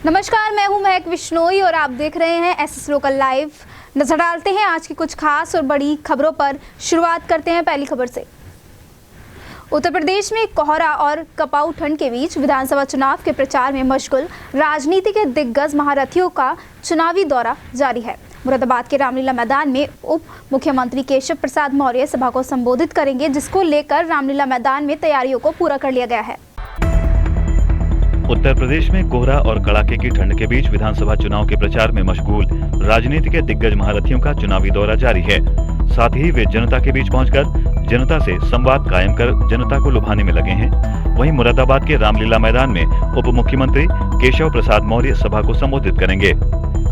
नमस्कार, मैं हूं महक विश्नोई और आप देख रहे हैं एसएस लोकल लाइव। नजर डालते हैं आज की कुछ खास और बड़ी खबरों पर। शुरुआत करते हैं पहली खबर से। उत्तर प्रदेश में कोहरा और कपाऊ ठंड के बीच विधानसभा चुनाव के प्रचार में मशगूल राजनीति के दिग्गज महारथियों का चुनावी दौरा जारी है। मुरादाबाद के रामलीला मैदान में उप मुख्यमंत्री केशव प्रसाद मौर्य सभा को संबोधित करेंगे, जिसको लेकर रामलीला मैदान में तैयारियों को पूरा कर लिया गया है। उत्तर प्रदेश में कोहरा और कड़ाके की ठंड के बीच विधानसभा चुनाव के प्रचार में मशगूल राजनीति के दिग्गज महारथियों का चुनावी दौरा जारी है। साथ ही वे जनता के बीच पहुंचकर जनता से संवाद कायम कर जनता को लुभाने में लगे हैं। वहीं मुरादाबाद के रामलीला मैदान में उप मुख्यमंत्री केशव प्रसाद मौर्य सभा को संबोधित करेंगे,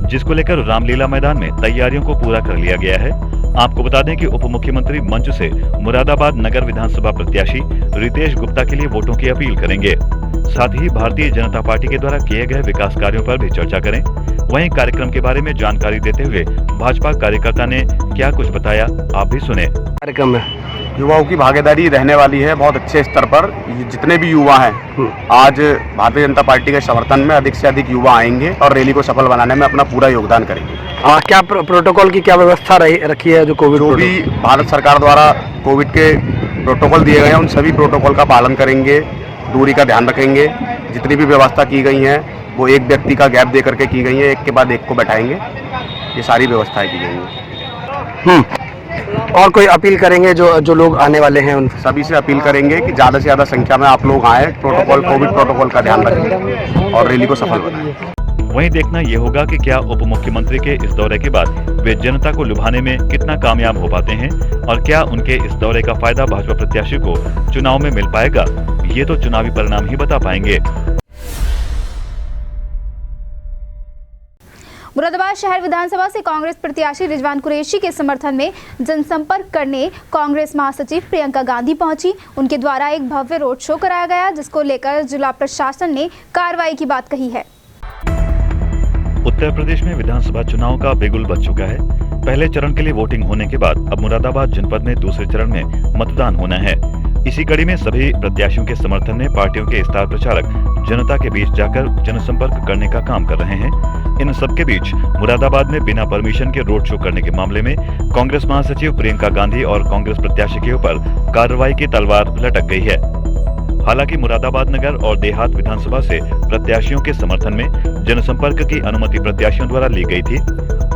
जिसको लेकर रामलीला मैदान में तैयारियों को पूरा कर लिया गया है। आपको बता दें कि उप मुख्यमंत्री मंच से मुरादाबाद नगर विधानसभा प्रत्याशी रितेश गुप्ता के लिए वोटों की अपील करेंगे। साथ ही भारतीय जनता पार्टी के द्वारा किए गए विकास कार्यों पर भी चर्चा करें। वहीं कार्यक्रम के बारे में जानकारी देते हुए भाजपा कार्यकर्ता ने क्या कुछ बताया, आप भी सुने। कार्यक्रम में युवाओं की भागीदारी रहने वाली है बहुत अच्छे स्तर पर। जितने भी युवा हैं आज भारतीय जनता पार्टी के समर्थन में अधिक से अधिक युवा आएंगे और रैली को सफल बनाने में अपना पूरा योगदान करेंगे। क्या प्रोटोकॉल की क्या व्यवस्था रखी है? जो कोविड जो भी भारत सरकार द्वारा कोविड के प्रोटोकॉल दिए गए हैं उन सभी प्रोटोकॉल का पालन करेंगे, दूरी का ध्यान रखेंगे। जितनी भी व्यवस्था की गई हैं वो एक व्यक्ति का गैप दे करके की गई है, एक के बाद एक को बैठाएंगे। ये सारी व्यवस्थाएं की गई हैं। और कोई अपील करेंगे जो लोग आने वाले हैं? उन सभी से अपील करेंगे कि ज़्यादा से ज़्यादा संख्या में आप लोग आए, कोविड प्रोटोकॉल का ध्यान रखें और रैली को सफल बनाएं। वहीं देखना ये होगा कि क्या उप मुख्यमंत्री के इस दौरे के बाद वे जनता को लुभाने में कितना कामयाब हो पाते हैं और क्या उनके इस दौरे का फायदा भाजपा प्रत्याशी को चुनाव में मिल पाएगा, ये तो चुनावी परिणाम ही बता पाएंगे। मुरादाबाद शहर विधानसभा से कांग्रेस प्रत्याशी रिजवान कुरैशी के समर्थन में जनसंपर्क करने कांग्रेस महासचिव प्रियंका गांधी पहुंची। उनके द्वारा एक भव्य रोड शो कराया गया, जिसको लेकर जिला प्रशासन ने कार्रवाई की बात कही है। उत्तर प्रदेश में विधानसभा चुनाव का बिगुल बज चुका है। पहले चरण के लिए वोटिंग होने के बाद अब मुरादाबाद जनपद में दूसरे चरण में मतदान होना है। इसी कड़ी में सभी प्रत्याशियों के समर्थन में पार्टियों के स्टार प्रचारक जनता के बीच जाकर जनसंपर्क करने का काम कर रहे हैं। इन सबके बीच मुरादाबाद में बिना परमिशन के रोड शो करने के मामले में कांग्रेस महासचिव प्रियंका गांधी और कांग्रेस प्रत्याशी के ऊपर कार्रवाई की तलवार लटक गई है। हालांकि मुरादाबाद नगर और देहात विधानसभा से प्रत्याशियों के समर्थन में जनसंपर्क की अनुमति प्रत्याशियों द्वारा ली गई थी।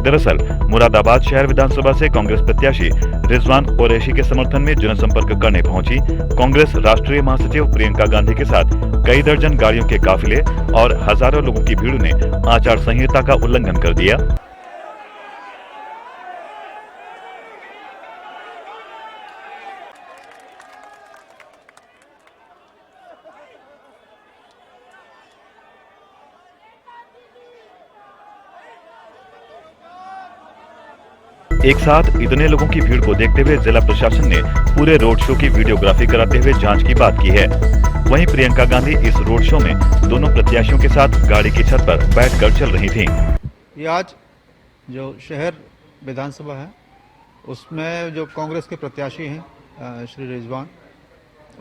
दरअसल मुरादाबाद शहर विधानसभा से कांग्रेस प्रत्याशी रिजवान कुरैशी के समर्थन में जनसंपर्क करने पहुंची कांग्रेस राष्ट्रीय महासचिव प्रियंका गांधी के साथ कई दर्जन गाड़ियों के काफिले और हजारों लोगों की भीड़ ने आचार संहिता का उल्लंघन कर दिया। एक साथ इतने लोगों की भीड़ को देखते हुए जिला प्रशासन ने पूरे रोड शो की वीडियोग्राफी कराते हुए जांच की बात की है। वहीं प्रियंका गांधी इस रोड शो में दोनों प्रत्याशियों के साथ गाड़ी की छत पर बैठकर चल रही थीं। ये आज जो शहर विधानसभा है उसमें जो कांग्रेस के प्रत्याशी हैं श्री रिजवान,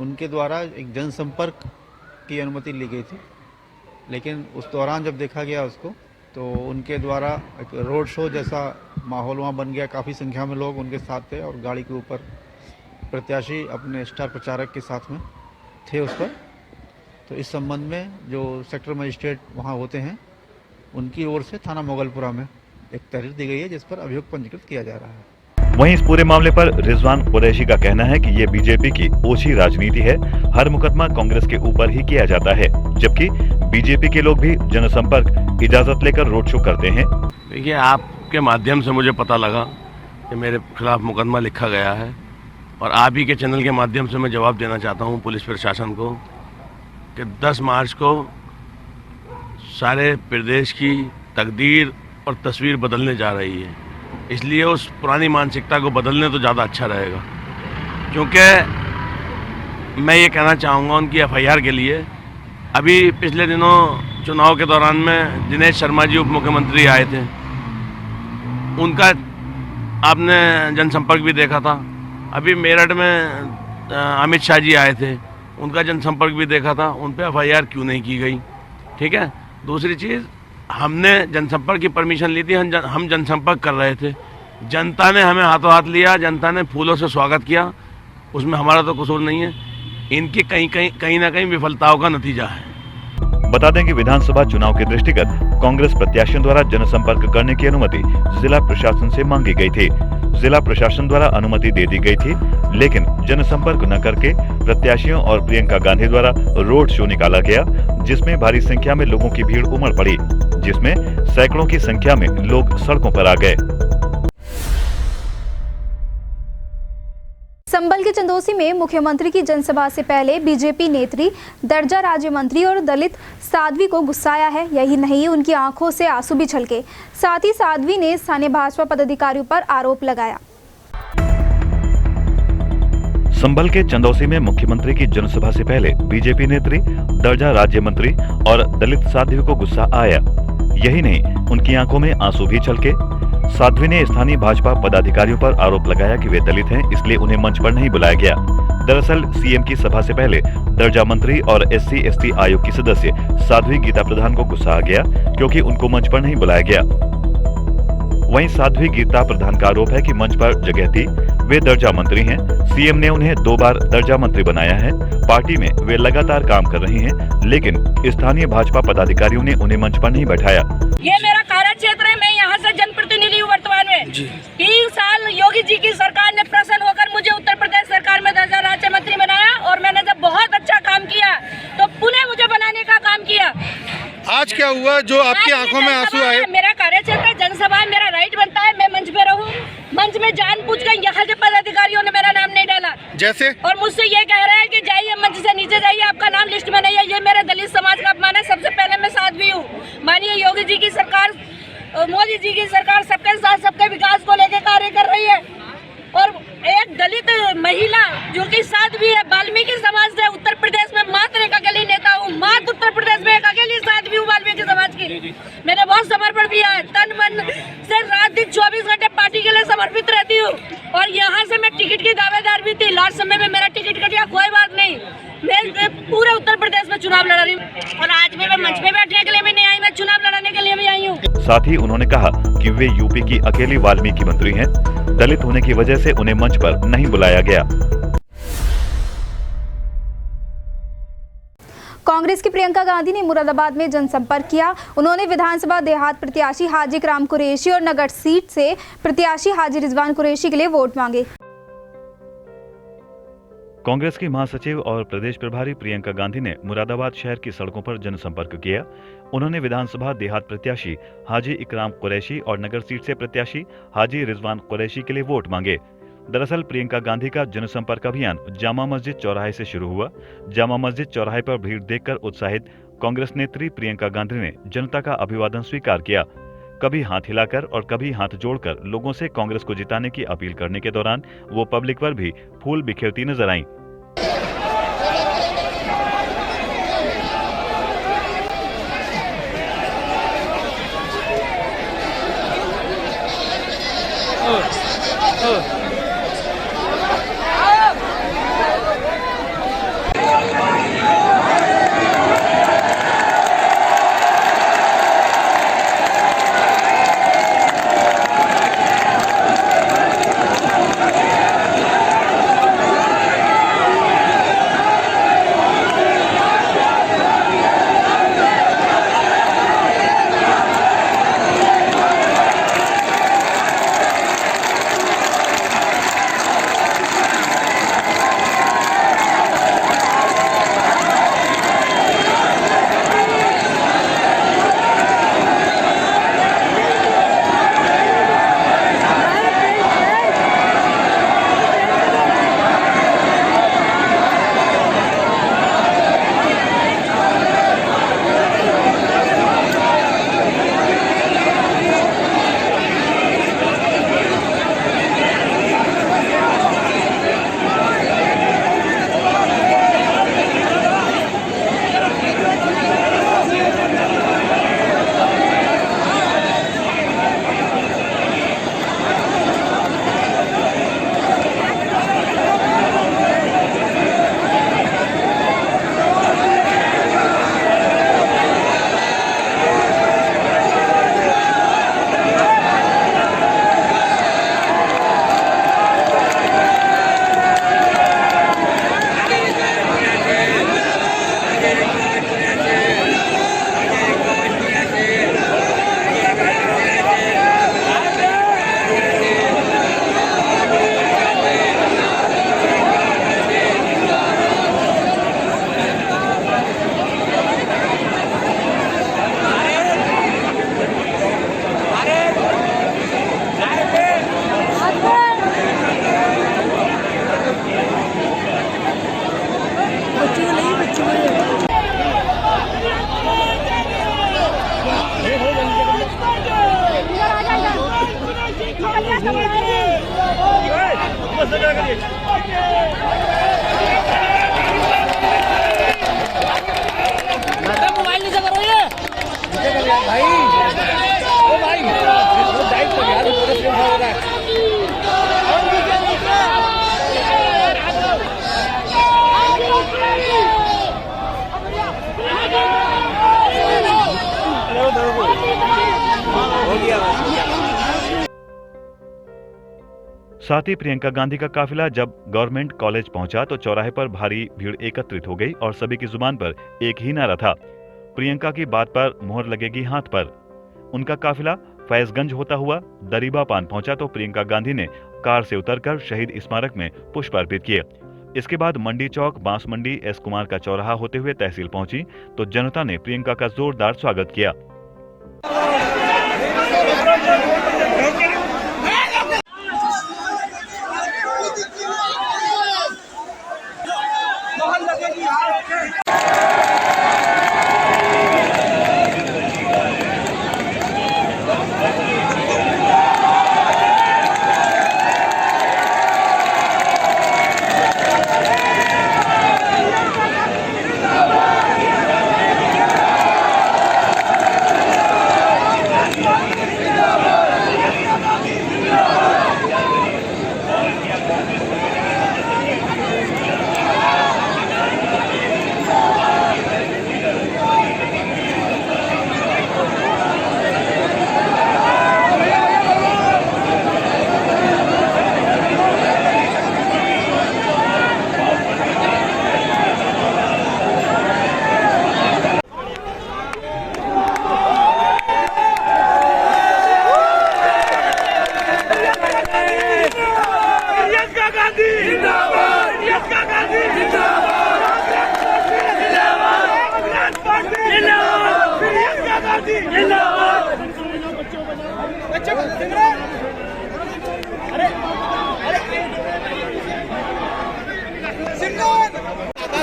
उनके द्वारा एक जनसंपर्क की अनुमति ली गई थी, लेकिन उस दौरान जब देखा गया उसको तो उनके द्वारा एक रोड शो जैसा माहौल वहाँ बन गया। काफ़ी संख्या में लोग उनके साथ थे और गाड़ी के ऊपर प्रत्याशी अपने स्टार प्रचारक के साथ में थे उस पर। तो इस संबंध में जो सेक्टर मजिस्ट्रेट वहाँ होते हैं उनकी ओर से थाना मोगलपुरा में एक तहरीर दी गई है, जिस पर अभियोग पंजीकृत किया जा रहा है। वहीं इस पूरे मामले पर रिजवान कुरैशी का कहना है कि ये बीजेपी की ओछी राजनीति है। हर मुकदमा कांग्रेस के ऊपर ही किया जाता है, जबकि बीजेपी के लोग भी जनसंपर्क इजाजत लेकर रोड शो करते हैं। देखिए, आपके माध्यम से मुझे पता लगा कि मेरे खिलाफ मुकदमा लिखा गया है और आप ही के चैनल के माध्यम से मैं जवाब देना चाहता हूं पुलिस प्रशासन को कि 10 मार्च को सारे प्रदेश की तकदीर और तस्वीर बदलने जा रही है। इसलिए उस पुरानी मानसिकता को बदलने तो ज़्यादा अच्छा रहेगा, क्योंकि मैं ये कहना चाहूँगा उनकी FIR के लिए। अभी पिछले दिनों चुनाव के दौरान में दिनेश शर्मा जी उप मुख्यमंत्री आए थे, उनका आपने जनसंपर्क भी देखा था। अभी मेरठ में अमित शाह जी आए थे, उनका जनसंपर्क भी देखा था। उन पर FIR क्यों नहीं की गई? ठीक है। दूसरी चीज़, हमने जनसंपर्क की परमिशन ली थी, हम जनसंपर्क कर रहे थे, जनता ने हमें हाथों हाथ लिया, जनता ने फूलों से स्वागत किया, उसमें हमारा तो कसूर नहीं है। इनकी कहीं ना कहीं विफलताओं का नतीजा है। बता दें कि विधानसभा चुनाव के दृष्टिगत कांग्रेस प्रत्याशियों द्वारा जनसंपर्क करने की अनुमति जिला प्रशासन से मांगी गई थी। जिला प्रशासन द्वारा अनुमति दे दी गई थी, लेकिन जनसंपर्क न करके प्रत्याशियों और प्रियंका गांधी द्वारा रोड शो निकाला गया, जिसमें भारी संख्या में लोगों की भीड़ उमड़ पड़ी, जिसमें सैकड़ों की संख्या में लोग सड़कों पर आ गए। संभल के चंदौसी में मुख्यमंत्री की जनसभा से पहले बीजेपी नेत्री दर्जा राज्य मंत्री और दलित साध्वी को गुस्सा आया है। यही नहीं, उनकी आंखों से आंसू भी छलके। साथ ही साध्वी ने स्थानीय भाजपा पदाधिकारियों पर आरोप लगाया। संभल के चंदौसी में मुख्यमंत्री की जनसभा से पहले बीजेपी नेत्री दर्जा राज्य मंत्री और दलित साध्वी को गुस्सा आया। यही नहीं, उनकी आंखों में आंसू भी छलके। साध्वी ने स्थानीय भाजपा पदाधिकारियों पर आरोप लगाया कि वे दलित हैं, इसलिए उन्हें मंच पर नहीं बुलाया गया। दरअसल सीएम की सभा से पहले दर्जा मंत्री और SC/ST आयोग की सदस्य साध्वी गीता प्रधान को गुस्सा आ गया, क्योंकि उनको मंच पर नहीं बुलाया गया। वहीं साध्वी गीता प्रधान का आरोप है कि मंच पर जगह थी, वे दर्जा मंत्री हैं, सीएम ने उन्हें 2 बार दर्जा मंत्री बनाया है, पार्टी में वे लगातार काम कर रही हैं, लेकिन स्थानीय भाजपा पदाधिकारियों ने उन्हें मंच पर नहीं बैठाया। ये मेरा कार्य क्षेत्र है, मैं यहाँ से जनप्रतिनिधि हूँ वर्तमान में। 3 साल योगी जी की सरकार ने प्रसन्न होकर मुझे उत्तर प्रदेश सरकार में दर्जा राज्य मंत्री बनाया, और मैंने जब बहुत अच्छा काम किया तो पुनः मुझे बनाने का काम किया। आज क्या हुआ जो आपकी आंखों में आंसू आए? मेरा कार्य क्षेत्र जनसभा, मेरा राइट बनता है मैं मंच पे रहूं। मंच में जानबूझकर यहाँ के पदाधिकारियों ने मेरा नाम नहीं डाला, जैसे, और मुझसे ये कह रहे हैं कि जाइए मंच से नीचे जाइए, आपका नाम लिस्ट में नहीं है। ये मेरे दलित समाज का अपमान है। सबसे पहले मैं साध्वी हूँ। माननीय योगी जी की सरकार, मोदी जी की सरकार सबके साथ सबके विकास को लेकर कार्य कर रही है, और एक दलित महिला जो कि साध्वी है, वाल्मीकि समाज से उत्तर प्रदेश में मात्र एक अकेली नेता हूँ, मात्र उत्तर प्रदेश में एक अकेली साध्वी हूँ वाल्मीकि समाज की। मैंने बहुत समर्पण किया है, तन मन से रात दिन 24 घंटे पार्टी के लिए समर्पित रहती हूँ, और यहाँ से मैं टिकट की दावेदार भी थी। लास्ट समय में मेरा टिकट कटिया, कोई बात नहीं, मैं पूरे उत्तर प्रदेश में चुनाव लड़ रही हूँ, और आज भी मैं मंच पे बैठने के लिए भी नहीं आई, मैं चुनाव लड़ने के लिए भी आई हूँ। साथ ही उन्होंने कहा कि वे यूपी की अकेली वाल्मीकि मंत्री हैं, दलित होने की वजह से उन्हें मंच पर नहीं बुलाया गया। कांग्रेस की प्रियंका गांधी ने मुरादाबाद में जनसंपर्क किया। उन्होंने विधानसभा देहात प्रत्याशी हाजी इकराम कुरैशी और नगर सीट से प्रत्याशी हाजी रिजवान कुरैशी के लिए वोट मांगे। कांग्रेस की महासचिव और प्रदेश प्रभारी प्रियंका गांधी ने मुरादाबाद शहर की सड़कों पर जनसंपर्क किया। उन्होंने विधानसभा देहात प्रत्याशी हाजी इकराम कुरैशी और नगर सीट से प्रत्याशी हाजी रिजवान कुरैशी के लिए वोट मांगे। दरअसल प्रियंका गांधी का जनसंपर्क अभियान जामा मस्जिद चौराहे से शुरू हुआ। जामा मस्जिद चौराहे पर भीड़ देखकर उत्साहित कांग्रेस नेत्री प्रियंका गांधी ने जनता का अभिवादन स्वीकार किया। कभी हाथ हिलाकर और कभी हाथ जोड़कर लोगों से कांग्रेस को जिताने की अपील करने के दौरान वो पब्लिक पर भी फूल बिखेरती नजर आईं। मोबाइल नीचे करो ये भाई ओ भाई डाइट कर यार पूरे स्क्रीन हो रहा है साथ ही प्रियंका गांधी का काफिला जब गवर्नमेंट कॉलेज पहुंचा तो चौराहे पर भारी भीड़ एकत्रित हो गई और सभी की जुबान पर एक ही नारा था, प्रियंका की बात पर मोहर लगेगी हाथ पर। उनका काफिला फैजगंज होता हुआ दरीबा पान पहुंचा तो प्रियंका गांधी ने कार से उतरकर शहीद स्मारक में पुष्प अर्पित किए। इसके बाद मंडी चौक, बांस मंडी, एस कुमार का चौराहा होते हुए तहसील पहुंची तो जनता ने प्रियंका का जोरदार स्वागत किया।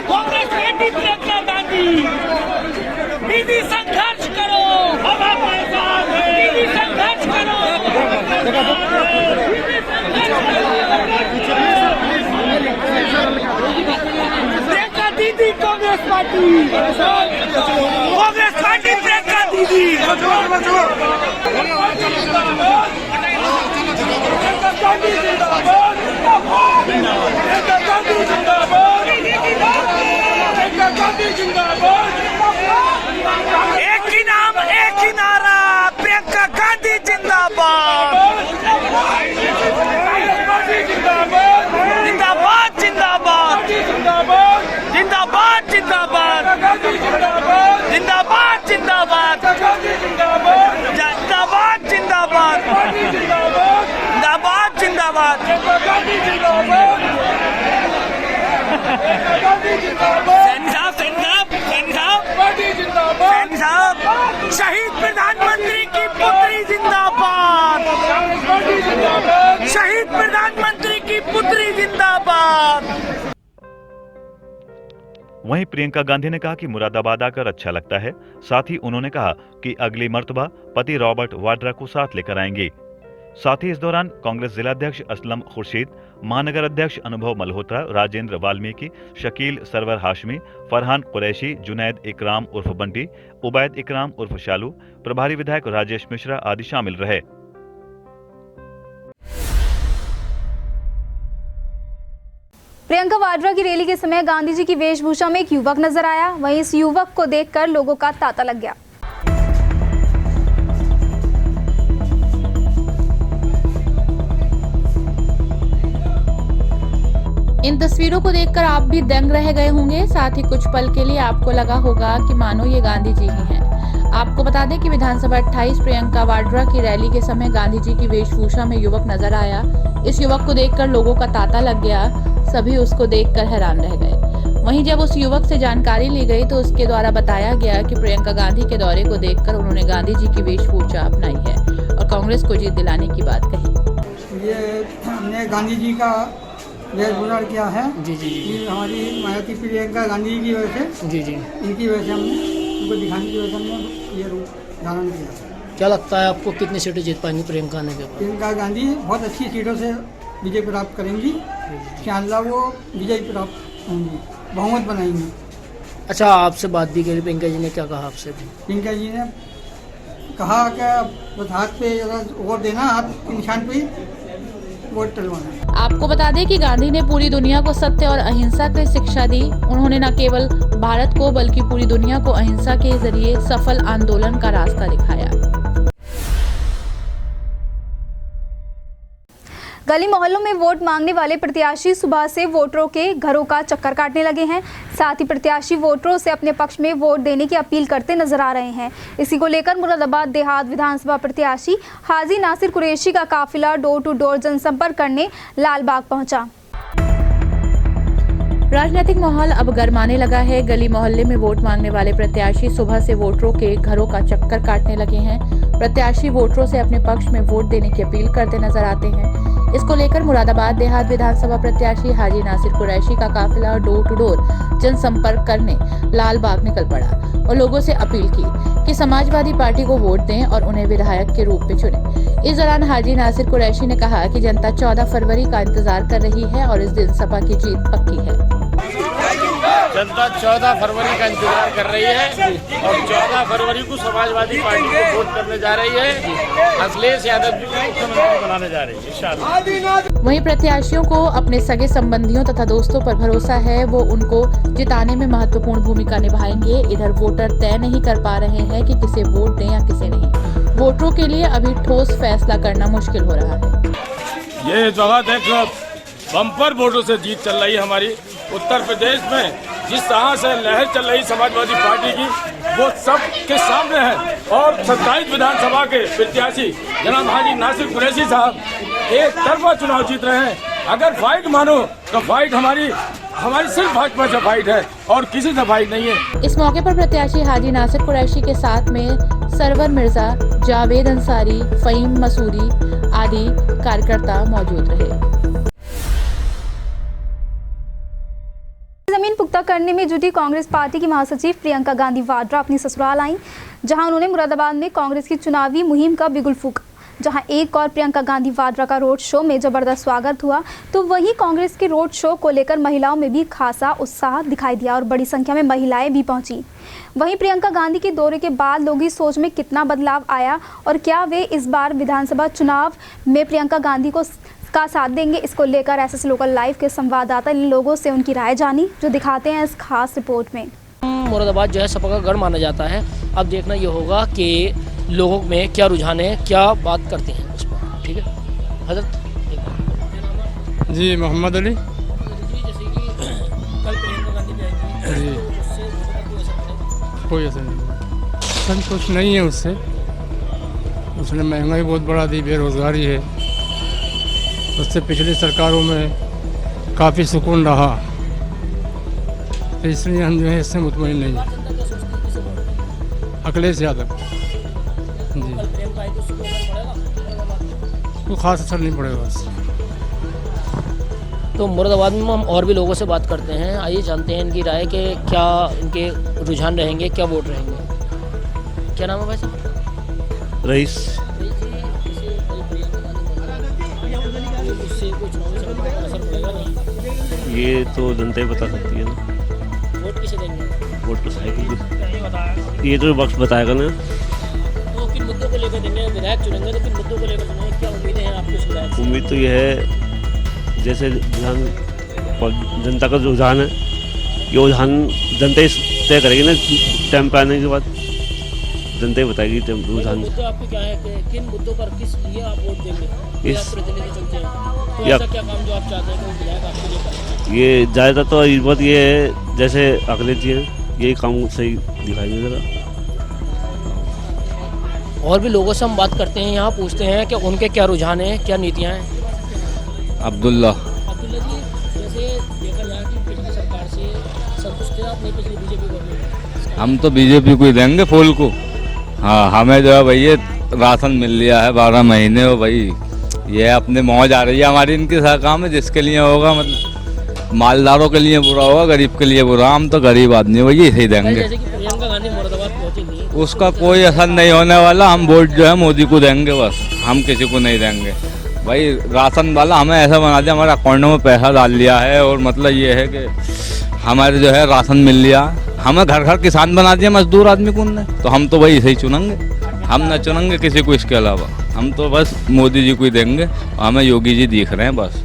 कांग्रेस बेटी प्रियंका गांधी, दीदी संघर्ष करो, हम आपके साथ हैं, दीदी संघर्ष करो, प्रियंका दीदी कांग्रेस पार्टी, कांग्रेस पार्टी प्रियंका दीदी, एक ही नाम, एक ही नारा, प्रियंका गांधी जिंदाबाद, जिंदाबाद, जिंदाबाद, जिंदाबाद, जिंदाबाद, जिंदाबाद, जिंदाबाद, जिंदाबाद, जिंदाबाद, जिंदाबाद, जिंदाबाद, शहीद प्रधानमंत्री की पुत्री जिंदाबाद, शहीद प्रधानमंत्री की पुत्री जिंदाबाद। वहीं प्रियंका गांधी ने कहा कि मुरादाबाद आकर अच्छा लगता है। साथ ही उन्होंने कहा कि अगली मर्तबा पति रॉबर्ट वाड्रा को साथ लेकर आएंगी। साथ ही इस दौरान कांग्रेस जिलाध्यक्ष असलम खुर्शीद, महानगर अध्यक्ष अनुभव मल्होत्रा, राजेंद्र वाल्मीकि, शकील सरवर हाशमी, फरहान कुरैशी, जुनैद इकराम उर्फ बंटी, उबैद इकराम उर्फ शालू, प्रभारी विधायक राजेश मिश्रा आदि शामिल रहे। प्रियंका वाड्रा की रैली के समय गांधी जी की वेशभूषा में एक युवक नजर आया। वहीं इस युवक को देखकर लोगों का तांता लग गया। इन तस्वीरों को देखकर आप भी दंग रह गए होंगे। साथ ही कुछ पल के लिए आपको लगा होगा कि मानो ये गांधी जी ही हैं। आपको बता दें कि विधानसभा 28 प्रियंका वाड्रा की रैली के समय गांधी जी की वेशभूषा में युवक नजर आया। इस युवक को देखकर लोगों का तांता लग गया। सभी उसको देखकर हैरान रह गए। वहीं जब उस युवक से जानकारी ली गई तो उसके द्वारा बताया गया कि प्रियंका गांधी के दौरे को देखकर उन्होंने गांधी जी की वेशभूषा अपनाई है और कांग्रेस को जीत दिलाने की बात कही। ये हमने गांधी जी का वेशभूषा किया है। जी जी जी। हमारी मायावती प्रियंका गांधी जी की वजह से, जी जी, इनकी वजह से हमने उनको दिखाने की वजह से हमने ये रूप धारण किया। क्या लगता है आपको कितनी सीटें जीत पाएंगी प्रियंका आने के बाद? प्रियंका गांधी बहुत अच्छी सीटों से विजय प्राप्त करेंगी। इंशाअल्लाह वो विजय प्राप्त होंगी, बहुमत बनाएंगी। अच्छा, आपसे बात भी करी, प्रियंका जी ने क्या कहा आपसे? प्रियंका जी ने कहा कि बस हाथ पे वोट देना, हाथ के निशान पे वोट डलवाना। आपको बता दें कि गांधी ने पूरी दुनिया को सत्य और अहिंसा की शिक्षा दी। उन्होंने न केवल भारत को बल्कि पूरी दुनिया को अहिंसा के जरिए सफल आंदोलन का रास्ता दिखाया। गली मोहल्लों में वोट मांगने वाले प्रत्याशी सुबह से वोटरों के घरों का चक्कर काटने लगे हैं। साथ ही प्रत्याशी वोटरों से अपने पक्ष में वोट देने की अपील करते नजर आ रहे हैं। इसी को लेकर मुरादाबाद देहात विधानसभा प्रत्याशी हाजी नासिर कुरैशी का काफिला डोर टू डोर जनसंपर्क करने लालबाग पहुंचा। राजनीतिक माहौल अब गरमाने लगा है। गली मोहल्ले में वोट मांगने वाले प्रत्याशी सुबह से वोटरों के घरों का चक्कर काटने लगे हैं। प्रत्याशी वोटरों से अपने पक्ष में वोट देने की अपील करते नजर आते हैं। इसको लेकर मुरादाबाद देहात विधानसभा प्रत्याशी हाजी नासिर कुरैशी का काफिला डोर टू डोर जनसंपर्क करने लालबाग निकल पड़ा और लोगों से अपील की कि समाजवादी पार्टी को वोट दें और उन्हें विधायक के रूप में चुनें। इस दौरान हाजी नासिर कुरैशी ने कहा कि जनता 14 फरवरी का इंतजार कर रही है और इस दिन सपा की जीत पक्की है। जनता 14 फरवरी का इंतजार कर रही है और 14 फरवरी को समाजवादी पार्टी को वोट करने जा रही है। अखिलेश यादव जी को मुख्यमंत्री बनाने जा रही है इंशाअल्लाह। वहीं प्रत्याशियों को अपने सगे संबंधियों तथा दोस्तों पर भरोसा है, वो उनको जिताने में महत्वपूर्ण भूमिका निभाएंगे। इधर वोटर तय नहीं कर पा रहे हैं कि किसे वोट दें या किसे नहीं। वोटरों के लिए अभी ठोस फैसला करना मुश्किल हो रहा है। ये जगह देखो, बम्पर वोटों से जीत चल रही है हमारी उत्तर प्रदेश में। जिस तरह से लहर चल रही समाजवादी पार्टी की, वो सब के सामने है। और 27 विधानसभा के प्रत्याशी जनाब हाजी नासिर कुरैशी साहब एक तरफा चुनाव जीत रहे हैं। अगर फाइट मानो तो फाइट हमारी सिर्फ भाजपा से फाइट है और किसी से फाइट नहीं है। इस मौके पर प्रत्याशी हाजी नासिर कुरैशी के साथ में सरवर मिर्जा, जावेद अंसारी, फहीम मसूरी आदि कार्यकर्ता मौजूद रहे। जमीन पुख्ता करने में जुटी कांग्रेस पार्टी की महासचिव प्रियंका गांधी वाड्रा अपनी ससुराल आईं, जहां उन्होंने मुरादाबाद में कांग्रेस की चुनावी मुहिम का बिगुल फूंका। जहां एक और प्रियंका गांधी वाड्रा का रोड शो में जबरदस्त स्वागत हुआ, तो वहीं कांग्रेस के रोड शो को लेकर महिलाओं में भी खासा उत्साह दिखाई दिया और बड़ी संख्या में महिलाएं भी पहुंची। वहीं प्रियंका गांधी के दौरे के बाद लोगों की सोच में कितना बदलाव आया और क्या वे इस बार विधानसभा चुनाव में प्रियंका गांधी का साथ देंगे, इसको लेकर एसएस लोकल लाइव के संवाददाता ने लोगों से उनकी राय जानी, जो दिखाते हैं इस खास रिपोर्ट में। मुरादाबाद जो है सपा का गढ़ माना जाता है। अब देखना ये होगा कि लोगों में क्या रुझान है, क्या बात करते हैं उस पर। ठीक है हजरत जी, मोहम्मद अली। जैसे कि कल प्रियंका गांधी जाएंगी, कोई असर नहीं, संतुष्ट नहीं है उससे। उसने महंगाई बहुत बढ़ा दी, बेरोजगारी है। उससे पिछली सरकारों में काफ़ी सुकून रहा, तो इसलिए हम जो है इससे मुतमईन नहीं हैं। अखिलेश यादव जी, कोई खास असर नहीं पड़ेगा उससे। तो मुरादाबाद में हम और भी लोगों से बात करते हैं। आइए जानते हैं इनकी राय कि क्या इनके रुझान रहेंगे, क्या वोट रहेंगे। क्या नाम है भाई साहब? रईस। ये तो जनता ही बता सकती है ना। वोट किसे देंगे? वोट तो साइकिल ये तो वक्त बताएगा ना। तो किन मुद्दों को लेकर देंगे? विधायक चुनेंगे तो किन मुद्दों को लेकर चुनेंगे? क्या उम्मीदें हैं आपको इस विधायक से? उम्मीद तो यह है, जैसे जनता का जो रुझान है, ये रुझान जनता ही तय करेगी ना। टाइम पर आने के बाद जनता ही बताएगी रुझान। मुद्दे आपके क्या है कि किन मुद्दों पर किस लिए आप वोट देंगे? इस प्रतिनिधि चुनते हैं तो ऐसा क्या काम जो आप चाहते हैं कि विधायक आपके लिए करें? ये ज़्यादा तो बात ये है, जैसे अखिलेश जी हैं, यही काम सही दिखाएंगे ज़रा। और भी लोगों से हम बात करते हैं, यहाँ पूछते हैं कि उनके क्या रुझान हैं, क्या नीतियाँ हैं। अब्दुल्ला जी, जैसे देखा जाए कि पिछली सरकार से संतुष्ट थे आप नहीं? पिछली बीजेपी गवर्नमेंट हम तो बीजेपी को ही देंगे फूल को। हाँ, हमें जो है भैया राशन मिल लिया है 12 महीने हो भाई। ये अपने मौज आ रही है हमारी इनकी सरकार में, जिसके लिए होगा मतलब मालदारों के लिए बुरा होगा, गरीब के लिए बुरा। हम तो गरीब आदमी भैया, सही देंगे। जैसे कि प्रियंका गांधी मुरादाबाद पहुंचेंगी, उसका कोई असर नहीं होने वाला। हम वोट जो है मोदी को देंगे, बस हम किसी को नहीं देंगे। भाई राशन वाला हमें ऐसा बना दिया, हमारे अकाउंट में पैसा डाल लिया है, और मतलब ये है कि हमारे जो है राशन मिल लिया, हमें घर घर किसान बना दिया मजदूर आदमी को उनने। तो हम तो भाई इसे ही चुनेंगे, हम न चुनेंगे किसी को इसके अलावा। हम तो बस मोदी जी को ही देंगे, और हमें योगी जी दिख रहे हैं बस।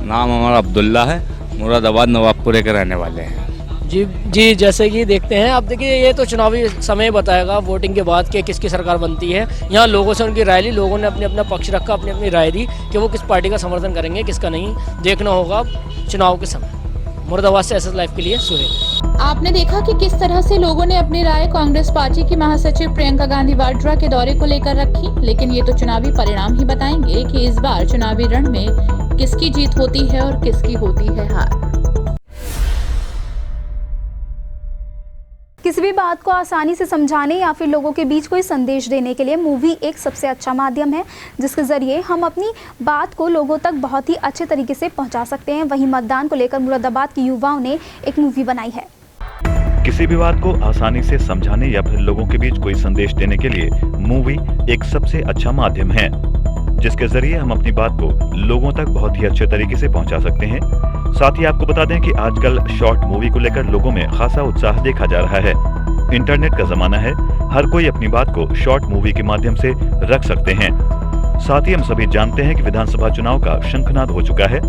नाम हमारा अब्दुल्ला है, मुरादाबाद नवाबपुरे के रहने वाले हैं। जी जैसे कि देखते हैं, अब देखिए ये तो चुनावी समय बताएगा वोटिंग के बाद कि किसकी सरकार बनती है। यहाँ लोगों से उनकी राय ली, लोगों ने अपने अपना पक्ष रखा, अपनी अपनी राय दी कि वो किस पार्टी का समर्थन करेंगे, किसका नहीं, देखना होगा चुनाव के समय। मुरादाबाद से एसएस लाइव के लिए सुहेल। आपने देखा कि किस तरह से लोगों ने अपनी राय कांग्रेस पार्टी की महासचिव प्रियंका गांधी वाड्रा के दौरे को लेकर रखी, लेकिन ये तो चुनावी परिणाम ही बताएंगे कि इस बार चुनावी रण में किसकी जीत होती है और किसकी होती है हार। किसी भी बात को आसानी से समझाने या फिर लोगों के बीच कोई संदेश देने के लिए मूवी एक सबसे अच्छा माध्यम है, जिसके जरिए हम अपनी बात को लोगों तक बहुत ही अच्छे तरीके से पहुंचा सकते हैं। वहीं मतदान को लेकर मुरादाबाद के युवाओं ने एक मूवी बनाई है। किसी भी बात को आसानी से समझाने या फिर लोगों के बीच कोई संदेश देने के लिए मूवी एक सबसे अच्छा माध्यम है, जिसके जरिए हम अपनी बात को लोगों तक बहुत ही अच्छे तरीके से पहुंचा सकते हैं। साथ ही आपको बता दें कि आजकल शॉर्ट मूवी को लेकर लोगों में खासा उत्साह देखा जा रहा है। इंटरनेट का जमाना है, हर कोई अपनी बात को शॉर्ट मूवी के माध्यम से रख सकते हैं। साथ ही हम सभी जानते हैं कि विधानसभा चुनाव का शंखनाद हो चुका है।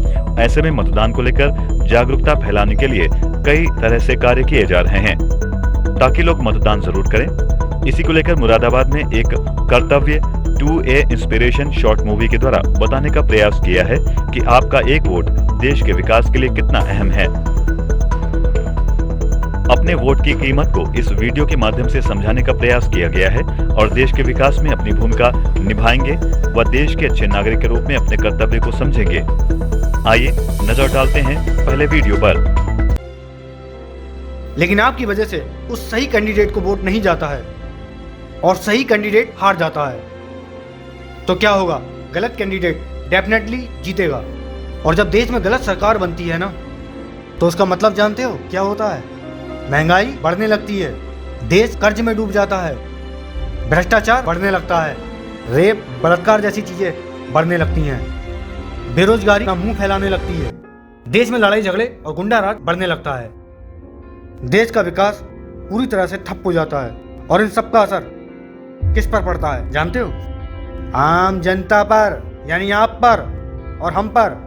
ऐसे में मतदान को लेकर जागरूकता फैलाने के लिए कई तरह से कार्य किए जा रहे हैं ताकि लोग मतदान जरूर करें। इसी को लेकर मुरादाबाद में एक कर्तव्य 2A इंस्पिरेशन शॉर्ट मूवी के द्वारा बताने का प्रयास किया है कि आपका एक वोट देश के विकास के लिए कितना अहम है। अपने वोट की कीमत को इस वीडियो के माध्यम से समझाने का प्रयास किया गया है और देश के विकास में अपनी भूमिका निभाएंगे व देश के अच्छे नागरिक के रूप में अपने कर्तव्य को समझेंगे। आइए नजर डालते हैं पहले वीडियो पर। लेकिन आपकी वजह से उस सही कैंडिडेट को वोट नहीं जाता है और सही कैंडिडेट हार जाता है, तो क्या होगा? गलत कैंडिडेट डेफिनेटली जीतेगा। और जब देश में गलत सरकार बनती है ना, तो उसका मतलब जानते हो क्या होता है? महंगाई बढ़ने लगती है, देश कर्ज में डूब जाता है, भ्रष्टाचार बढ़ने लगता है, रेप बलात्कार जैसी चीजें बढ़ने लगती हैं, बेरोजगारी का मुंह फैलाने लगती है, देश में लड़ाई झगड़े और गुंडाराज बढ़ने लगता है, देश का विकास पूरी तरह से ठप हो जाता है। और इन सब का असर किस पर पड़ता है जानते हो? आम जनता पर, यानी आप पर और हम पर।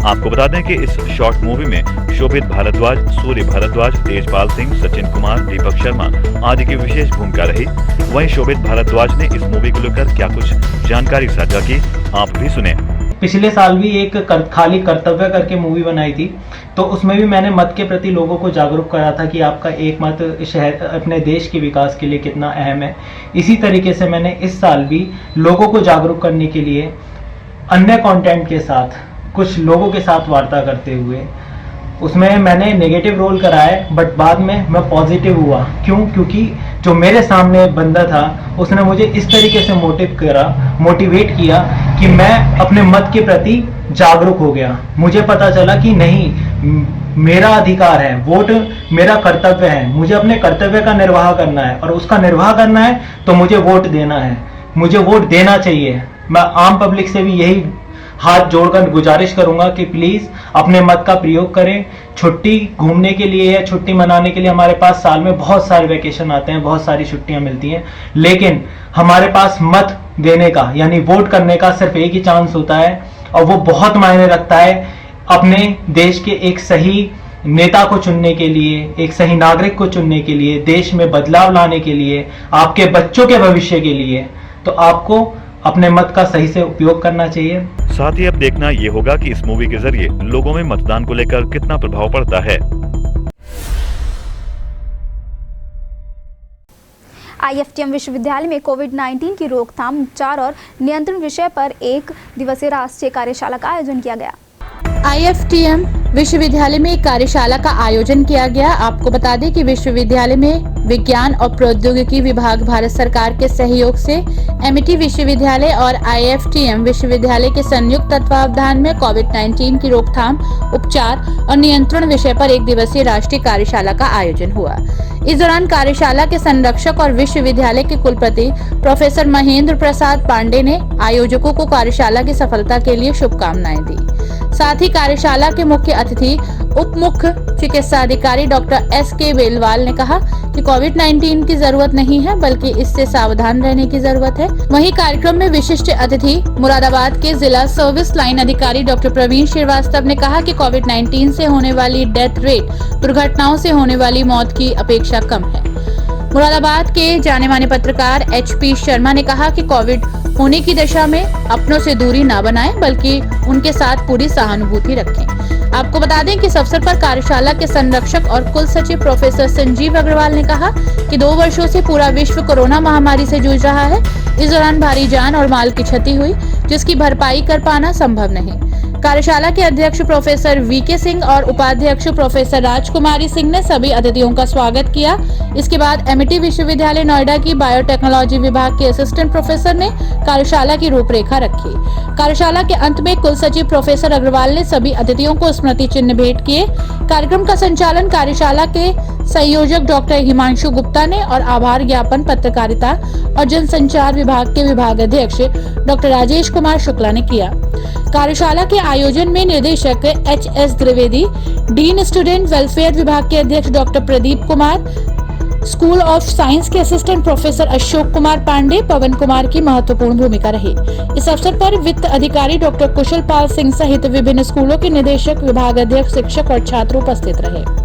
आपको बता दें कि इस शॉर्ट मूवी में शोभित भारद्वाज, सूर्य भारद्वाज, तेजपाल सिंह, सचिन कुमार, दीपक शर्मा आदि की विशेष भूमिका रही। वहीं शोभित भारद्वाज ने इस मूवी को लेकर क्या कुछ जानकारी साझा की, आप भी सुने। पिछले साल भी एक खाली कर्तव्य करके मूवी बनाई थी, तो उसमें भी मैंने मत के प्रति लोगों को जागरूक करा था कि आपका एक मत शहर अपने देश के विकास के लिए कितना अहम है। इसी तरीके से मैंने इस साल भी लोगों को जागरूक करने के लिए अन्य कंटेंट के साथ कुछ लोगों के साथ वार्ता करते हुए उसमें मैंने नेगेटिव रोल करा है, बट बाद में मैं पॉजिटिव हुआ। क्यों? क्योंकि जो मेरे सामने बंदा था उसने मुझे इस तरीके से मोटिवेट किया कि मैं अपने मत के प्रति जागरूक हो गया। मुझे पता चला कि नहीं, मेरा अधिकार है, वोट मेरा कर्तव्य है, मुझे अपने कर्तव्य का निर्वाह करना है और उसका निर्वाह करना है तो मुझे वोट देना है, मुझे वोट देना चाहिए। मैं आम पब्लिक से भी यही हाथ जोड़कर गुजारिश करूंगा कि प्लीज अपने मत का प्रयोग करें। छुट्टी घूमने के लिए या छुट्टी मनाने के लिए हमारे पास साल में बहुत सारे वेकेशन आते हैं, बहुत सारी छुट्टियां मिलती हैं, लेकिन हमारे पास मत देने का यानी वोट करने का सिर्फ एक ही चांस होता है और वो बहुत मायने रखता है अपने देश के एक सही नेता को चुनने के लिए, एक सही नागरिक को चुनने के लिए, देश में बदलाव लाने के लिए, आपके बच्चों के भविष्य के लिए। तो आपको अपने मत का सही से उपयोग करना चाहिए। साथ ही अब देखना ये होगा कि इस मूवी के जरिए लोगों में मतदान को लेकर कितना प्रभाव पड़ता है। IFTM विश्वविद्यालय में कोविड-19 की रोकथाम, उपचार और नियंत्रण विषय पर एक दिवसीय राष्ट्रीय कार्यशाला का आयोजन किया गया। IFTM विश्वविद्यालय में एक कार्यशाला का आयोजन किया गया। आपको बता दें कि विश्वविद्यालय में विज्ञान और प्रौद्योगिकी विभाग भारत सरकार के सहयोग से एमिटी विश्वविद्यालय और IFTM विश्वविद्यालय के संयुक्त तत्वावधान में कोविड-19 की रोकथाम, उपचार और नियंत्रण विषय पर एक दिवसीय राष्ट्रीय कार्यशाला का आयोजन हुआ। इस दौरान कार्यशाला के संरक्षक और विश्वविद्यालय के कुलपति प्रोफेसर महेंद्र प्रसाद पांडे ने आयोजकों को कार्यशाला की सफलता के लिए शुभकामनाएं दी। साथ ही कार्यशाला के मुख्य अतिथि उप मुख्य चिकित्सा अधिकारी डॉक्टर SK बेलवाल ने कहा कि कोविड-19 की जरूरत नहीं है, बल्कि इससे सावधान रहने की जरूरत है। वहीं कार्यक्रम में विशिष्ट अतिथि मुरादाबाद के जिला सर्विस लाइन अधिकारी डॉक्टर प्रवीण श्रीवास्तव ने कहा कि कोविड-19 से होने वाली डेथ रेट दुर्घटनाओं से होने वाली मौत की अपेक्षा कम है। मुरादाबाद के जाने माने पत्रकार HP शर्मा ने कहा कि कोविड होने की दशा में अपनों से दूरी न बनाएं, बल्कि उनके साथ पूरी सहानुभूति रखें। आपको बता दें कि इस अवसर पर कार्यशाला के संरक्षक और कुल सचिव प्रोफेसर संजीव अग्रवाल ने कहा कि 2 वर्षों से पूरा विश्व कोरोना महामारी से जूझ रहा है। इस दौरान भारी जान और माल की क्षति हुई, जिसकी भरपाई कर पाना संभव नहीं। कार्यशाला के अध्यक्ष प्रोफेसर VK सिंह और उपाध्यक्ष प्रोफेसर राजकुमारी सिंह ने सभी अतिथियों का स्वागत किया। इसके बाद एमिटी विश्वविद्यालय नोएडा की बायोटेक्नोलॉजी विभाग के असिस्टेंट प्रोफेसर ने कार्यशाला की रूपरेखा रखी। कार्यशाला के अंत में कुल सचिव प्रोफेसर अग्रवाल ने सभी अतिथियों को स्मृति चिन्ह भेंट किए। कार्यक्रम का संचालन कार्यशाला के संयोजक डॉक्टर हिमांशु गुप्ता ने और आभार ज्ञापन पत्रकारिता और जनसंचार विभाग के विभाग अध्यक्ष डॉक्टर राजेश कुमार शुक्ला ने किया। कार्यशाला के आयोजन में निदेशक HS Dwivedi, dean student welfare विभाग के अध्यक्ष doctor Pradeep Kumar, school of science के असिस्टेंट प्रोफेसर अशोक कुमार पांडे, पवन कुमार की महत्वपूर्ण भूमिका रही। इस अवसर पर वित्त अधिकारी डॉक्टर कुशल पाल सिंह सहित विभिन्न स्कूलों के निदेशक, विभाग अध्यक्ष, शिक्षक और छात्र उपस्थित रहे।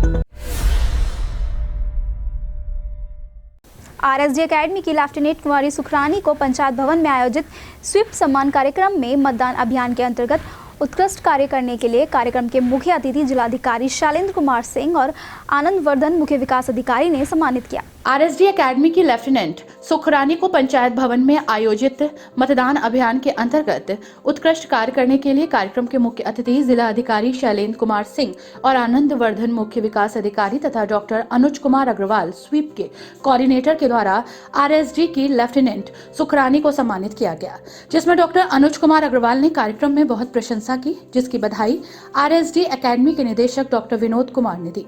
RSD एकेडमी की लेफ्टिनेंट कुमारी सुखरानी को पंचायत भवन में आयोजित स्वीप सम्मान कार्यक्रम में मतदान अभियान के अंतर्गत उत्कृष्ट कार्य करने के लिए कार्यक्रम के मुख्य अतिथि जिलाधिकारी शैलेंद्र कुमार सिंह और आनंद वर्धन मुख्य विकास अधिकारी ने सम्मानित किया। RSD एकेडमी की लेफ्टिनेंट सुखरानी को पंचायत भवन में आयोजित मतदान अभियान के अंतर्गत उत्कृष्ट कार्य करने के लिए कार्यक्रम के मुख्य अतिथि जिला अधिकारी शैलेंद्र कुमार सिंह और आनंद वर्धन मुख्य विकास अधिकारी तथा डॉक्टर अनुज कुमार अग्रवाल स्वीप के कोऑर्डिनेटर के द्वारा RSD की लेफ्टिनेंट सुखरानी को सम्मानित किया गया, जिसमें डॉक्टर अनुज कुमार अग्रवाल ने कार्यक्रम में बहुत प्रशंसा की, जिसकी बधाई RSD एकेडमी के निदेशक डॉक्टर विनोद कुमार ने दी।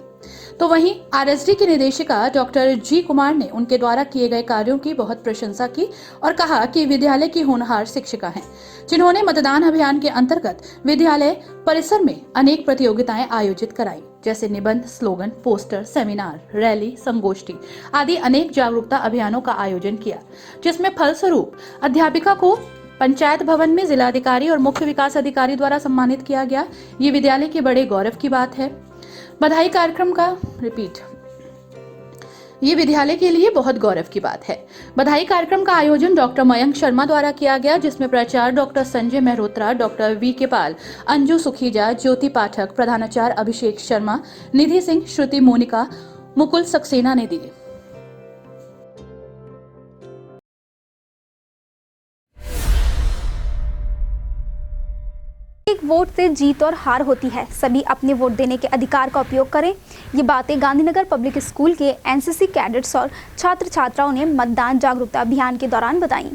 तो वहीं RSD की निदेशिका डॉक्टर G कुमार ने उनके द्वारा किए गए कार्यों की बहुत प्रशंसा की और कहा कि विद्यालय की होनहार शिक्षिका हैं, जिन्होंने मतदान अभियान के अंतर्गत विद्यालय परिसर में अनेक प्रतियोगिताएं आयोजित कराई, जैसे निबंध, स्लोगन, पोस्टर, सेमिनार, रैली, संगोष्ठी आदि अनेक जागरूकता अभियानों का आयोजन किया, जिसमें फलस्वरूप अध्यापिका को पंचायत भवन में जिलाधिकारी और मुख्य विकास अधिकारी द्वारा सम्मानित किया गया। ये विद्यालय के बड़े गौरव की बात है। बधाई कार्यक्रम का ये विद्यालय के लिए बहुत गौरव की बात है। बधाई कार्यक्रम का आयोजन डॉक्टर मयंक शर्मा द्वारा किया गया, जिसमें प्राचार्य doctor Sanjay Mehrotra, doctor VK पाल, अंजू सुखीजा, ज्योति पाठक, प्रधानाचार्य अभिषेक शर्मा, निधि सिंह, श्रुति मोनिका, मुकुल सक्सेना ने दिए। एक वोट से जीत और हार होती है, सभी अपने वोट देने के अधिकार का उपयोग करें। ये बातें गांधीनगर पब्लिक स्कूल के NCC कैडेट्स और छात्र छात्राओं ने मतदान जागरूकता अभियान के दौरान बताई।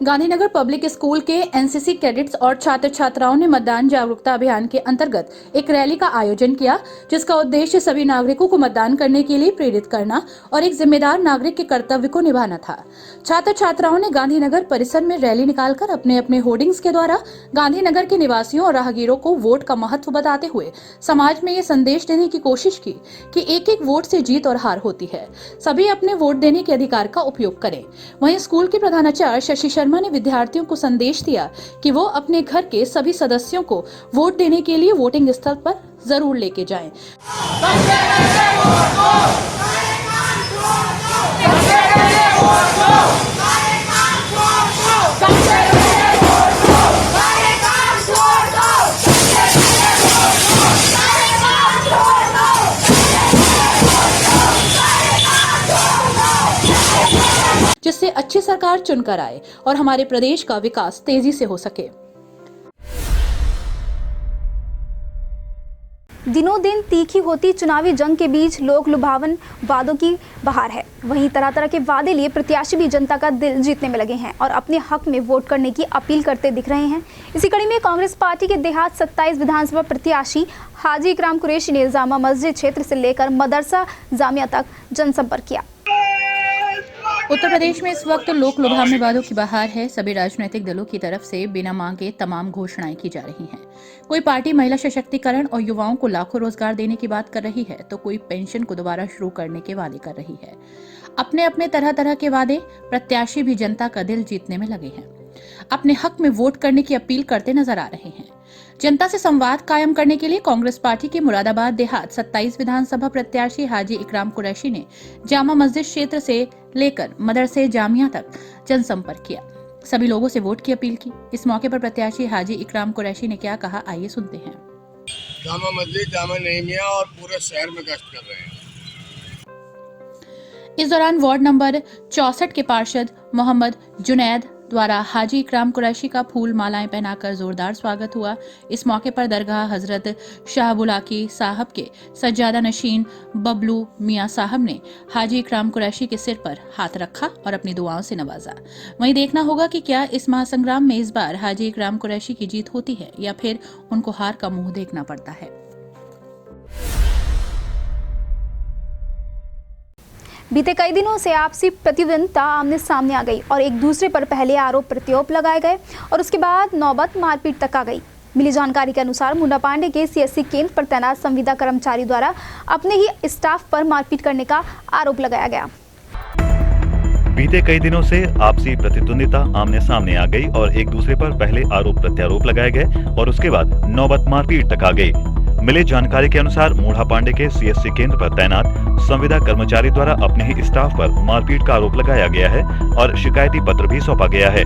गांधीनगर पब्लिक स्कूल के NCC कैडेट्स और छात्र छात्राओं ने मतदान जागरूकता अभियान के अंतर्गत एक रैली का आयोजन किया, जिसका उद्देश्य सभी नागरिकों को मतदान करने के लिए प्रेरित करना और एक जिम्मेदार नागरिक के कर्तव्य को निभाना था। छात्र छात्राओं ने गांधीनगर परिसर में रैली निकालकर अपने अपने होर्डिंग्स के द्वारा गांधीनगर के निवासियों और राहगीरों को वोट का महत्व बताते हुए समाज में ये संदेश देने की कोशिश की कि एक एक वोट से जीत और हार होती है, सभी अपने वोट देने के अधिकार का उपयोग करें। वहीं स्कूल के प्रधानाचार्य शशि शर्मा ने विद्यार्थियों को संदेश दिया कि वो अपने घर के सभी सदस्यों को वोट देने के लिए वोटिंग स्थल पर जरूर लेके जाएं। जिससे अच्छी सरकार चुनकर आए और हमारे प्रदेश का विकास तेजी से हो सके। दिनों दिन तीखी होती चुनावी जंग के बीच लोक लुभावन वादों की बहार है। वहीं तरह तरह के वादे लिए प्रत्याशी भी जनता का दिल जीतने में लगे हैं और अपने हक में वोट करने की अपील करते दिख रहे हैं। इसी कड़ी में कांग्रेस पार्टी के देहात 27 विधानसभा प्रत्याशी हाजी इकराम कुरैशी ने जामा मस्जिद क्षेत्र से लेकर मदरसा जामिया तक जनसंपर्क किया। उत्तर प्रदेश में इस वक्त लोक लुभावने वादों की बहार है। सभी राजनीतिक दलों की तरफ से बिना मांगे तमाम घोषणाएं की जा रही हैं। कोई पार्टी महिला सशक्तिकरण और युवाओं को लाखों रोजगार देने की बात कर रही है तो कोई पेंशन को दोबारा शुरू करने के वादे कर रही है। अपने अपने तरह तरह के वादे, प्रत्याशी भी जनता का दिल जीतने में लगे हैं। अपने हक में वोट करने की अपील करते नजर आ रहे हैं। जनता से संवाद कायम करने के लिए कांग्रेस पार्टी के मुरादाबाद देहात 27 विधानसभा प्रत्याशी हाजी इकराम कुरैशी ने जामा मस्जिद क्षेत्र से लेकर मदरसे जामिया तक जनसंपर्क किया। सभी लोगों से वोट की अपील की। इस मौके पर प्रत्याशी हाजी इकराम कुरैशी ने क्या कहा, आइए सुनते हैं। जामा मस्जिद, जामा नईमिया और पूरे शहर में गश्त कर रहे हैं। इस दौरान वार्ड नंबर 64 के पार्षद मोहम्मद जुनैद द्वारा हाजी इकराम कुरैशी का फूल मालाएं पहनाकर जोरदार स्वागत हुआ। इस मौके पर दरगाह हजरत शाहबुलाकी साहब के सज्जादा नशीन बबलू मियां साहब ने हाजी इकराम कुरैशी के सिर पर हाथ रखा और अपनी दुआओं से नवाजा। वहीं देखना होगा कि क्या इस महासंग्राम में इस बार हाजी इकराम कुरैशी की जीत होती है या फिर उनको हार का मुंह देखना पड़ता है। बीते कई दिनों से आपसी प्रतिद्वंदिता आमने सामने आ गई और एक दूसरे पर पहले आरोप प्रत्यारोप लगाए गए और उसके बाद नौबत मारपीट तक आ गई। मिली जानकारी के अनुसार मुंडा पांडे के सीएससी केंद्र पर तैनात संविदा कर्मचारी द्वारा अपने ही स्टाफ पर मारपीट करने का आरोप लगाया गया। बीते कई दिनों से आपसी प्रतिद्वंदिता आमने सामने आ गई और एक दूसरे पर पहले आरोप प्रत्यारोप लगाए गए और उसके बाद नौबत मारपीट तक आ गई। मिली जानकारी के अनुसार मुंडा पांडे के सीएससी केंद्र पर तैनात संविदा कर्मचारी द्वारा अपने ही स्टाफ पर मारपीट का आरोप लगाया गया है और शिकायती पत्र भी सौंपा गया है।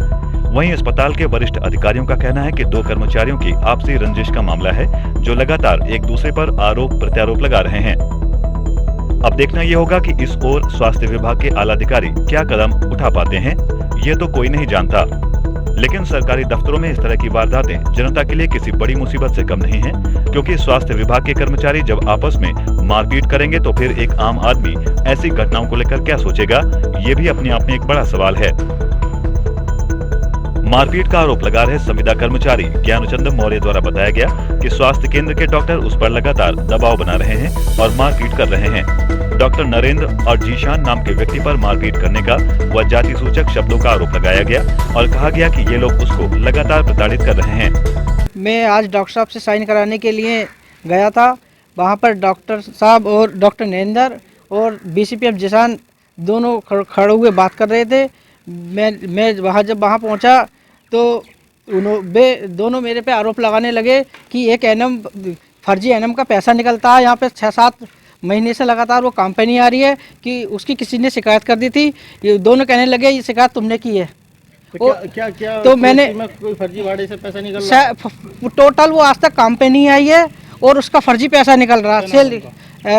वहीं अस्पताल के वरिष्ठ अधिकारियों का कहना है कि 2 कर्मचारियों की आपसी रंजिश का मामला है जो लगातार एक दूसरे पर आरोप प्रत्यारोप लगा रहे हैं। अब देखना ये होगा कि इस ओर स्वास्थ्य विभाग के आला अधिकारी क्या कदम उठा पाते हैं, ये तो कोई नहीं जानता। लेकिन सरकारी दफ्तरों में इस तरह की वारदातें जनता के लिए किसी बड़ी मुसीबत से कम नहीं है, क्योंकि स्वास्थ्य विभाग के कर्मचारी जब आपस में मारपीट करेंगे तो फिर एक आम आदमी ऐसी घटनाओं को लेकर क्या सोचेगा, ये भी अपने आप में एक बड़ा सवाल है। मारपीट का आरोप लगा रहे संविदा कर्मचारी ज्ञानचंद मौर्य द्वारा बताया गया कि स्वास्थ्य केंद्र के डॉक्टर उस पर लगातार दबाव बना रहे हैं और मारपीट कर रहे हैं। डॉक्टर नरेंद्र और जीशान नाम के व्यक्ति पर मारपीट करने का व जाति सूचक शब्दों का आरोप लगाया गया और कहा गया कि ये लोग उसको लगातार प्रताड़ित कर रहे हैं। मैं आज डॉक्टर साहब से साइन कराने के लिए गया था। वहाँ पर डॉक्टर साहब और डॉक्टर नरेंद्र और बीसीपीएफ जीशान दोनों खड़े हुए बात कर रहे थे। मैं जब वहाँ पहुँचा तो दोनों मेरे पे आरोप लगाने लगे कि एक एनएम फर्जी एनएम का पैसा निकलता है। यहाँ पे 6-7 महीने से लगातार वो काम पे नहीं आ रही है कि उसकी किसी ने शिकायत कर दी थी। ये दोनों कहने लगे ये शिकायत तुमने की है। तो क्या तो मैंने कोई फर्जी वाड़े से पैसा निकल रहा है? टोटल वो आज तक काम पे नहीं आई है और उसका फर्जी पैसा निकल रहा है।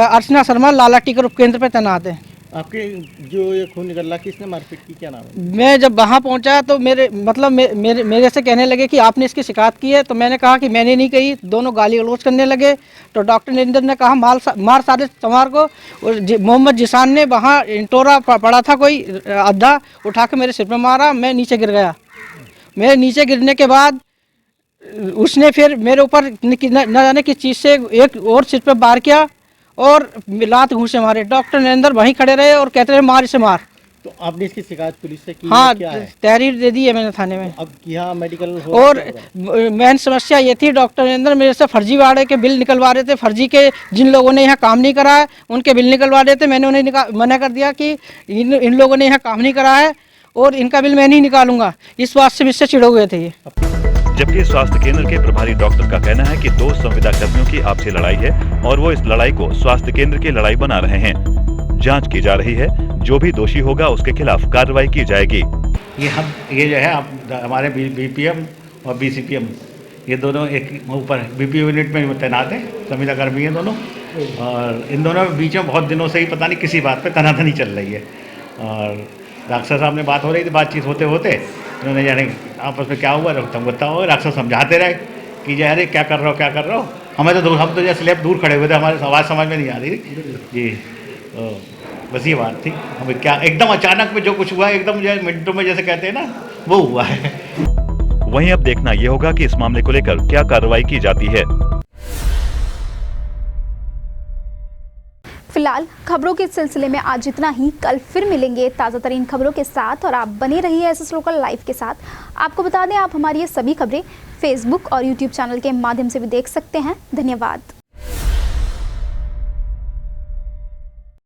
अर्चना शर्मा लाला टीकर उपकेंद्र पे तैनात है। आपके जो ये खून निकल रहा, किसने मारपीट की, क्या नाम है? मैं जब वहाँ पहुँचा तो मेरे से कहने लगे कि आपने इसकी शिकायत की है। तो मैंने कहा कि मैंने नहीं कही। दोनों गाली गलौज करने लगे। तो डॉक्टर नरेंद्र ने कहा मार सारे चमार को। और मोहम्मद जिसान ने वहाँ इंटोरा पड़ा था कोई अद्धा, उठा के मेरे सिर पर मारा। मैं नीचे गिर गया। मेरे नीचे गिरने के बाद उसने फिर मेरे ऊपर न जाने किस चीज़ से एक और सिर पर वार किया और लात घूंसे मारे। डॉक्टर नरेंद्र वहीं खड़े रहे और कहते रहे मार इसे मार। तो आपने इसकी शिकायत पुलिस से की? हाँ, क्या है? तहरीर दे दी है मैंने थाने में। अब यहाँ मेडिकल और मेन समस्या ये थी, डॉक्टर नरेंद्र मेरे से फर्जी वाड़े के बिल निकलवा रहे थे। फर्जी के जिन लोगों ने यहाँ काम नहीं करा है उनके बिल निकलवा रहे थे। मैंने उन्हें मना कर दिया कि इन लोगों ने यहाँ काम नहीं करा है और इनका बिल मैं नहीं निकालूंगा। इस बात से मुझसे चिढ़ हुए थे ये। जबकि स्वास्थ्य केंद्र के प्रभारी डॉक्टर का कहना है कि 2 संविदा कर्मियों की आपसी लड़ाई है और वो इस लड़ाई को स्वास्थ्य केंद्र की लड़ाई बना रहे हैं। जांच की जा रही है, जो भी दोषी होगा उसके खिलाफ कार्रवाई की जाएगी। ये जो है हमारे बीपीएम और बीसीपीएम ये दोनों एक ऊपर बीपी यूनिट में तैनात है, संविदा कर्मी है दोनों। और इन दोनों के बीच में बहुत दिनों से ही पता नहीं किसी बात पे तनातनी चल रही है। और डॉक्टर साहब ने बात हो रही थी, बातचीत होते होते उन्होंने जाने आपस में क्या हुआ तब बताओ। डॉक्टर समझाते रहे कि अरे क्या कर रहे हो क्या कर रहे हो, हम तो जैसे स्लैब दूर खड़े हुए थे, हमारे आवाज़ समझ में नहीं आ रही जी। बस ये बात थी। हमें क्या एकदम अचानक में जो कुछ हुआ एकदम जो मिनटों में जैसे कहते हैं ना, वो हुआ है। वहीं अब देखना ये होगा कि इस मामले को लेकर क्या कार्रवाई की जाती है। फिलहाल खबरों के सिलसिले में आज इतना ही। कल फिर मिलेंगे ताज़ा तरीन खबरों के साथ और आप बने रहिए एसएस लोकल लाइव के साथ। आपको बता दें, आप हमारी ये सभी खबरें फेसबुक और यूट्यूब चैनल के माध्यम से भी देख सकते हैं। धन्यवाद।